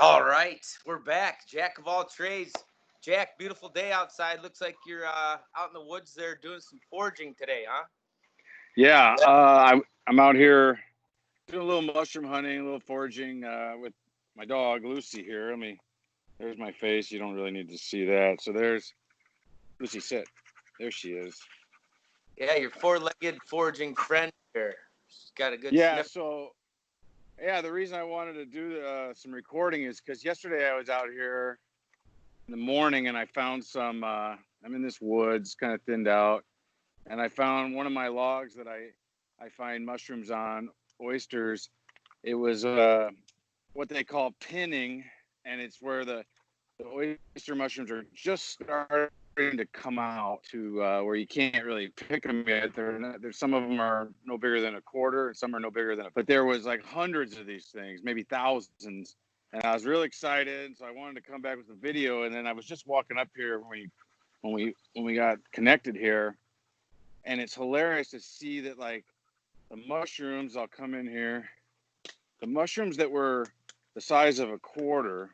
All right, we're back. Jack of all trades. Jack, beautiful day outside. Looks like you're out in the woods there doing some foraging today, huh? Yeah, I'm out here doing a little mushroom hunting, a little foraging with my dog Lucy here. There's my face. You don't really need to see that. So there's Lucy. Sit. There she is. Yeah, your four-legged foraging friend here. She's got a good Yeah. sniff. So yeah, the reason I wanted to do some recording is because yesterday I was out here in the morning and I found some. I'm in this woods, kind of thinned out, and I found one of my logs that I find mushrooms on, oysters. It was what they call pinning, and it's where the oyster mushrooms are just starting to come out to where you can't really pick them yet. There's some of them are no bigger than a quarter, and some are no bigger than but there was like hundreds of these things, maybe thousands, and I was really excited. So I wanted to come back with a video, and then I was just walking up here when we got connected here, and it's hilarious to see that like the mushrooms. I'll come in here. The mushrooms that were the size of a quarter.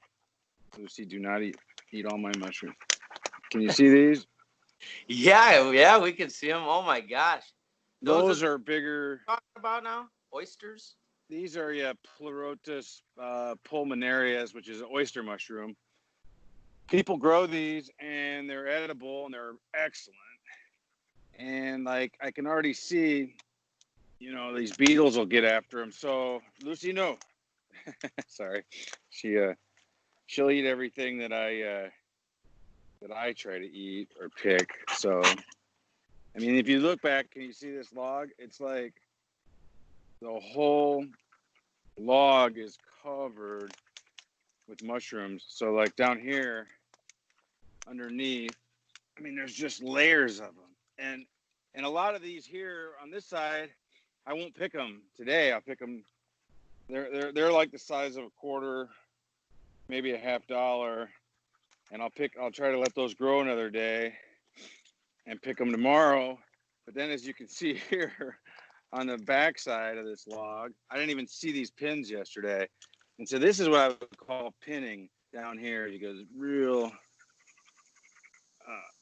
Lucy, do not eat all my mushrooms. Can you see these? Yeah, we can see them. Oh my gosh, Those are bigger. talking about now oysters. These are Pleurotus pulmonarias, which is an oyster mushroom. People grow these and they're edible and they're excellent. And like I can already see, these beetles will get after them. So Lucy, no, sorry, she'll eat everything that I try to eat or pick. So, I mean, if you look back, can you see this log? It's like the whole log is covered with mushrooms. So, like down here underneath, I mean, there's just layers of them. And a lot of these here on this side, I won't pick them today. I'll pick them. They're like the size of a quarter, maybe a $50. And I'll try to let those grow another day and pick them tomorrow. But then as you can see here on the back side of this log, I didn't even see these pins yesterday. And so this is what I would call pinning down here. You go real,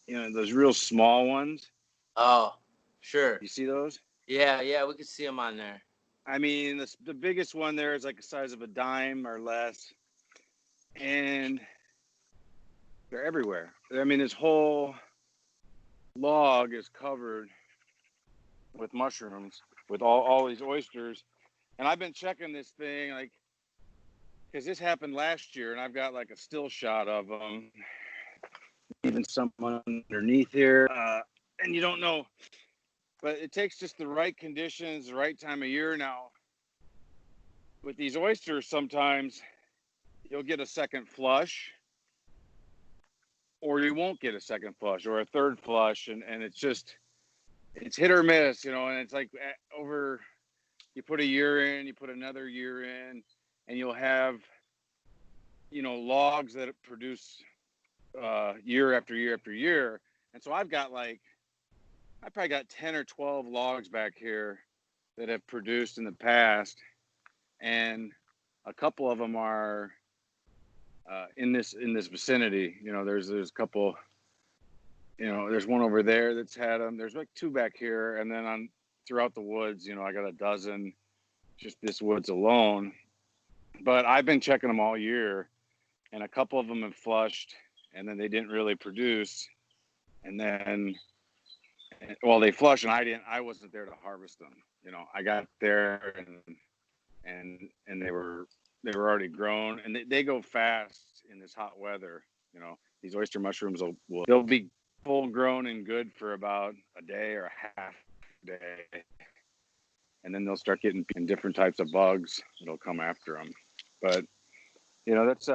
those real small ones. Oh, sure. You see those? Yeah, we can see them on there. I mean, the biggest one there is like the size of a dime or less. And they're everywhere. I mean, this whole log is covered with mushrooms, with all these oysters. And I've been checking this thing, like, because this happened last year, and I've got like a still shot of them, even some underneath here. And you don't know, but it takes just the right conditions, the right time of year. Now, with these oysters, sometimes you'll get a second flush, or you won't get a second flush or a third flush, and it's hit or miss, and it's like you put a year in, you put another year in, and you'll have, logs that produce year after year after year. And so I probably got 10 or 12 logs back here that have produced in the past, and a couple of them are in this vicinity. There's a couple. There's one over there that's had them. There's like two back here, and then throughout the woods, I got a dozen, just this woods alone. But I've been checking them all year, and a couple of them have flushed, and then they didn't really produce, and then, well, they flushed, and I wasn't there to harvest them. I got there, and they were already grown, and they go fast in this hot weather. These oyster mushrooms they'll be full grown and good for about a day or a half day, and then they'll start getting different types of bugs that'll come after them. But that's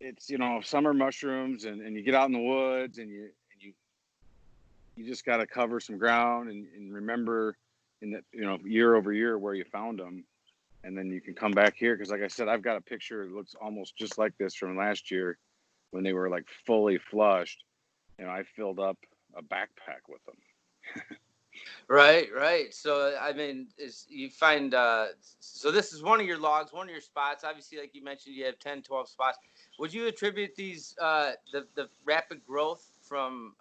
it's summer mushrooms, and you get out in the woods, and you just got to cover some ground and remember in that year over year where you found them, and then you can come back here, because like I said, I've got a picture that looks almost just like this from last year when they were like fully flushed. I filled up a backpack with them. Right, right. So I mean, is you find so this is one of your logs, one of your spots. Obviously, like you mentioned, you have 10, 12 spots. Would you attribute these the rapid growth from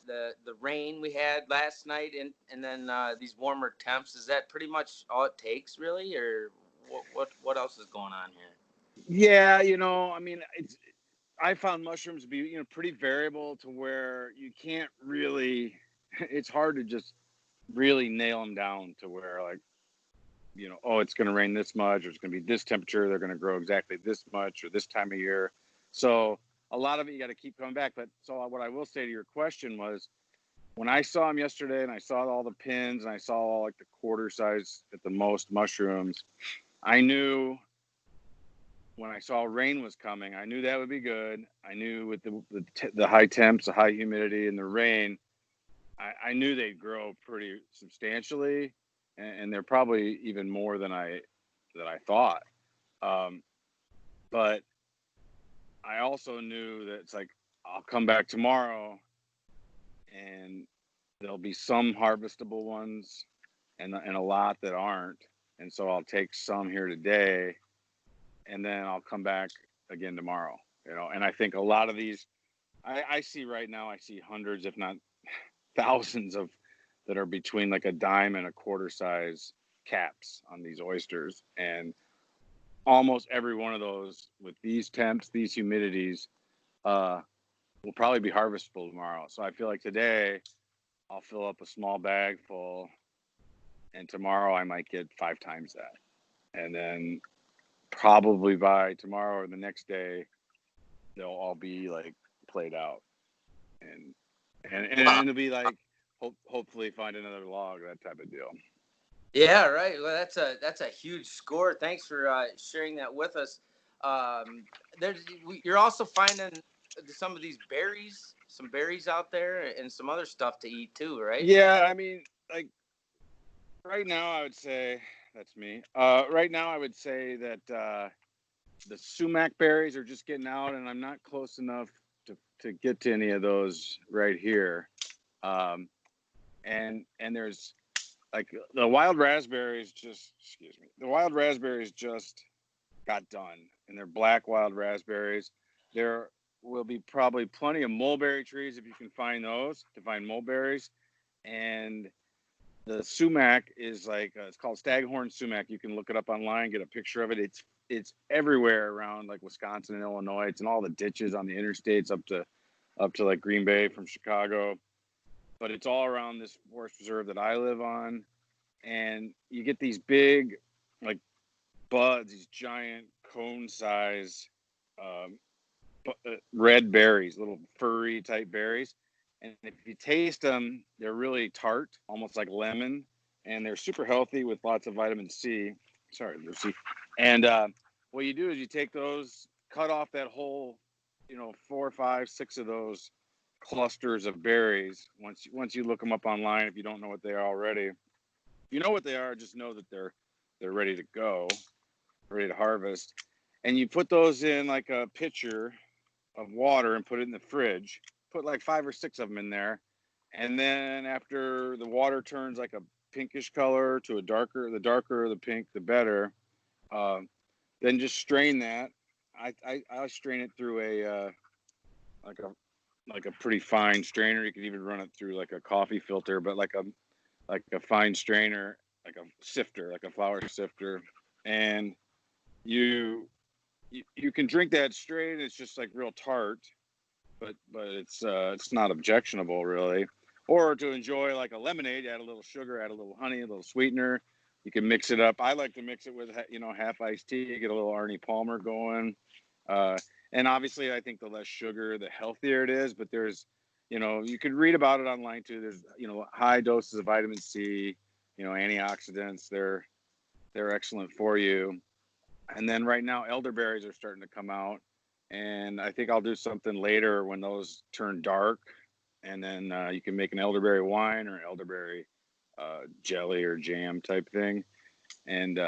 the rain we had last night and then these warmer temps? Is that pretty much all it takes, really, or what else is going on here? Yeah, I mean, I found mushrooms to be, pretty variable to where you can't really, it's hard to just really nail them down to where like, oh, it's going to rain this much, or it's going to be this temperature. They're going to grow exactly this much or this time of year. So a lot of it, you got to keep coming back. But so what I will say to your question was when I saw them yesterday and I saw all the pins and I saw all like the quarter size at the most mushrooms, I knew when I saw rain was coming, I knew that would be good. I knew with the high temps, the high humidity, and the rain, I knew they'd grow pretty substantially, and they're probably even more than I thought. Um, but I also knew that it's like I'll come back tomorrow, and there'll be some harvestable ones, and a lot that aren't, and so I'll take some here today and then I'll come back again tomorrow. And I think a lot of these I see right now, I see hundreds, if not thousands of that are between like a dime and a quarter size caps on these oysters. And almost every one of those with these temps, these humidities, will probably be harvestable tomorrow. So I feel like today I'll fill up a small bag full and tomorrow I might get 5 times that. And then probably by tomorrow or the next day, they'll all be like played out, and Wow. it'll be like hopefully find another log, that type of deal. Yeah, right. Well, that's a huge score. Thanks for sharing that with us. You're also finding some of these berries, some berries out there, and some other stuff to eat too, right? Yeah, I mean, like right now, I would say that's me. Right now, I would say that the sumac berries are just getting out, and I'm not close enough to get to any of those right here. Um, and there's like the wild raspberries just excuse me the wild raspberries just got done, and they're black wild raspberries. There will be probably plenty of mulberry trees if you can find those to find mulberries. And the sumac is like it's called staghorn sumac. You can look it up online, get a picture of it. It's everywhere around like Wisconsin and Illinois. It's in all the ditches on the interstates up to like Green Bay from Chicago. But it's all around this forest preserve that I live on. And you get these big like buds, these giant cone size um, red berries, little furry type berries. And if you taste them, they're really tart, almost like lemon, and they're super healthy with lots of vitamin C. Sorry, Lucy. And what you do is you take those, cut off that whole, 4, 5, 6 of those clusters of berries. Once you look them up online, if you don't know what they are already, you know what they are. Just know that they're ready to go, ready to harvest. And you put those in like a pitcher of water and put it in the fridge. Put like 5 or 6 of them in there, and then after the water turns like a pinkish color to the darker the pink, the better. Uh, then just strain that. I strain it through a like a pretty fine strainer. You could even run it through like a coffee filter, but like a fine strainer, like a sifter, like a flour sifter, and you can drink that straight. It's just like real tart, but it's not objectionable really. Or to enjoy like a lemonade, add a little sugar, add a little honey, a little sweetener. You can mix it up. I like to mix it with half iced tea, get a little Arnie Palmer going. Uh, and obviously, I think the less sugar, the healthier it is. But there's, you could read about it online too. There's high doses of vitamin C, antioxidants. They're excellent for you. And then right now, elderberries are starting to come out, and I think I'll do something later when those turn dark, and then you can make an elderberry wine or an elderberry jelly or jam type thing, and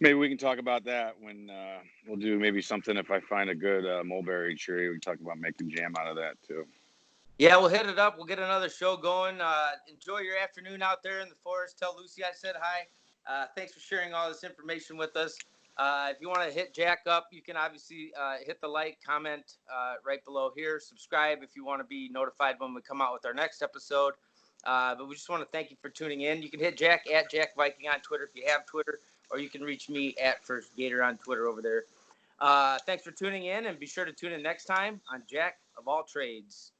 maybe we can talk about that when we'll do maybe something if I find a good mulberry tree. We can talk about making jam out of that too. Yeah, we'll hit it up. We'll get another show going. Enjoy your afternoon out there in the forest. Tell Lucy I said hi. Thanks for sharing all this information with us. If you want to hit Jack up, you can obviously hit the like, comment right below here. Subscribe if you want to be notified when we come out with our next episode. But we just want to thank you for tuning in. You can hit Jack at Jack Viking on Twitter if you have Twitter, or you can reach me at First Gator on Twitter over there. Thanks for tuning in, and be sure to tune in next time on Jack of All Trades.